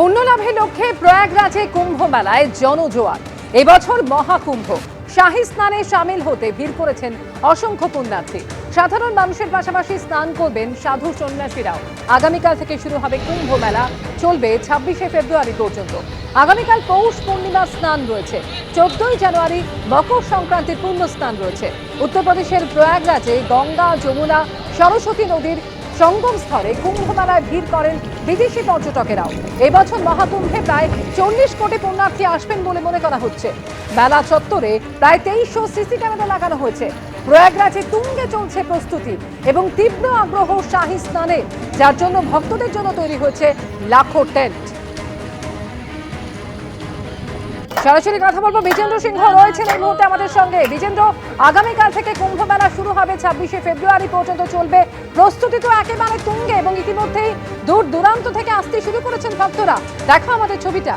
পুণ্যলাভের লক্ষ্যে প্রয়াগরাজে কুম্ভ মেলায় জনজোয়ার। এবছর মহাকুম্ভ শাহী স্নানে সামিল হতে ভিড় করেছেন অসংখ্য পুণ্যার্থী। সাধারণ মানুষের পাশাপাশি স্নান করবেন সাধু সন্ন্যাসীরাও। আগামীকাল থেকে শুরু হবে কুম্ভ মেলা, চলবে 26শে ফেব্রুয়ারি পর্যন্ত। আগামীকাল পৌষ পূর্ণিমা স্নান রয়েছে, 14ই জানুয়ারি মকর সংক্রান্তির পুণ্য স্নান রয়েছে। উত্তরপ্রদেশের প্রয়াগরাজে গঙ্গা, যমুনা, সরস্বতী নদীর সঙ্গম স্থলে কুম্ভ মেলায় ভিড় করেন বিদেশি পর্যটকেরাও। এবছর মহাকুম্ভে প্রায় 40 কোটি পুণ্যার্থী আসবেন বলে মনে করা হচ্ছে। মেলা চত্বরে প্রায় 2300 সিসি ক্যামেরা লাগানো হয়েছে। প্রয়াগরাজে তুঙ্গে চলছে প্রস্তুতি এবং তীব্র আগ্রহ শাহী স্নানে, যার জন্য ভক্তদের জন্য তৈরি হয়েছে লাখো টেন্ট। সরাসরি কথা বলবো, বিজেন্দ্র সিংহ রয়েছেন এই মুহূর্তে আমাদের সঙ্গে। বিজেন্দ্র, আগামীকাল থেকে কুম্ভ মেলা শুরু হবে, 26শে ফেব্রুয়ারি পর্যন্ত চলবে। প্রস্তুতি তো একেবারে তুঙ্গে এবং ইতিমধ্যেই দূর দূরান্ত থেকে আসতে শুরু করেছেন ভক্তরা। দেখো আমাদের ছবিটা।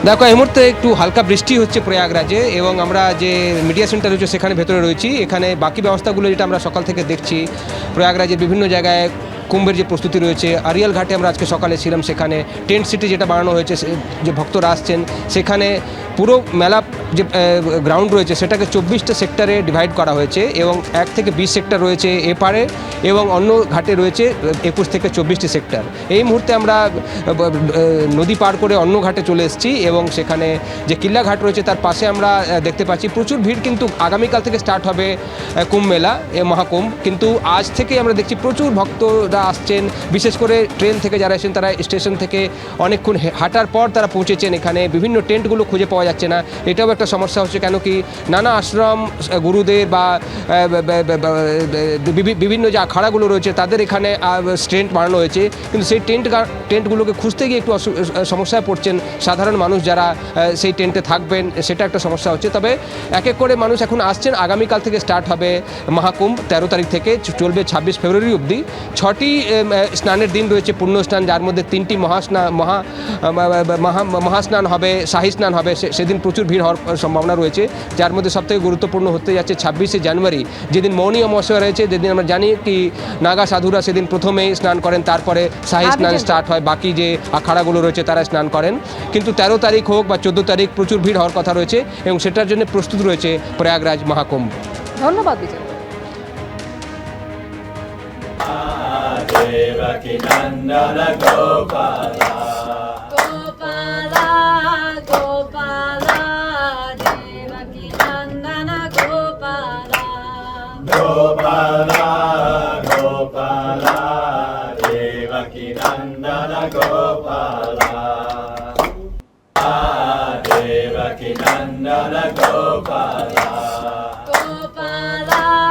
দেখো, এই মুহূর্তে একটু হালকা বৃষ্টি হচ্ছে প্রয়াগরাজে এবং আমরা যে মিডিয়া সেন্টার রয়েছে সেখানে ভেতরে রয়েছি। এখানে বাকি ব্যবস্থাগুলো যেটা আমরা সকাল থেকে দেখছি, প্রয়াগরাজের বিভিন্ন জায়গায় কুম্ভের যে প্রস্তুতি রয়েছে। আরিয়াল ঘাটে আমরা আজকে সকালে ছিলাম, সেখানে টেন্ট সিটি যেটা বানানো হয়েছে, যে ভক্তরা আসছেন সেখানে পুরো মেলা যে গ্রাউন্ড রয়েছে সেটাকে 24টা সেক্টরে ডিভাইড করা হয়েছে এবং 1 থেকে 20 সেক্টর রয়েছে এপারে এবং অন্য ঘাটে রয়েছে 21 থেকে 24টি সেক্টর। এই মুহূর্তে আমরা নদী পার করে অন্য ঘাটে চলে এসেছি এবং সেখানে যে কিল্লা ঘাট রয়েছে তার পাশে আমরা দেখতে পাচ্ছি প্রচুর ভিড়। কিন্তু আগামীকাল থেকে স্টার্ট হবে কুম্ভ মেলা, মহাকুম্ভ। কিন্তু আজ থেকে আমরা দেখছি প্রচুর ভক্তরা আসছেন, বিশেষ করে ট্রেন থেকে যারা এসেছেন তারা স্টেশন থেকে অনেকক্ষণ হাঁটার পর তারা পৌঁছেছেন এখানে। বিভিন্ন টেন্টগুলো খুঁজে পাওয়া যাচ্ছে না, এটাও একটা সমস্যা হচ্ছে। কেন কি নানা আশ্রম গুরুদের বা বিভিন্ন যে আখাড়াগুলো রয়েছে তাদের এখানে টেন্ট বানানো হয়েছে, কিন্তু সেই টেন্টগুলোকে খুঁজতে গিয়ে একটু সমস্যায় পড়ছেন সাধারণ মানুষ যারা সেই টেন্টে থাকবেন, সেটা একটা সমস্যা হচ্ছে। তবে এক এক করে মানুষ এখন আসছেন। আগামীকাল থেকে স্টার্ট হবে মহাকুম্ভ, 13 তারিখ থেকে চলবে 26 ফেব্রুয়ারি অবধি। 6টি স্নানের দিন রয়েছে, পুণ্য স্নান, যার মধ্যে 3টি মহাস্নান হবে, শাহী স্নান হবে। সেদিন প্রচুর ভিড় হওয়ার সম্ভাবনা রয়েছে, যার মধ্যে সবথেকে গুরুত্বপূর্ণ হতে যাচ্ছে 26শে জানুয়ারি, যেদিন মৌনী অমাবস্যা রয়েছে, যেদিন আমরা জানি কি নাগা সাধুরা সেদিন প্রথমেই স্নান করেন, তারপরে শাহী স্নান স্টার্ট হয়, বাকি যে আখাড়াগুলো রয়েছে তারা স্নান করেন। কিন্তু 13 তারিখ হোক বা 14 তারিখ প্রচুর ভিড় হওয়ার কথা রয়েছে এবং সেটার জন্য প্রস্তুত রয়েছে প্রয়াগরাজ মহাকুম্ভ। ধন্যবাদ বিজয়। Devaki Nandana Gopala Gopala Gopala Devaki Nandana Gopala Gopala Gopala Devaki Nandana Gopala Devaki Nandana Gopala Gopala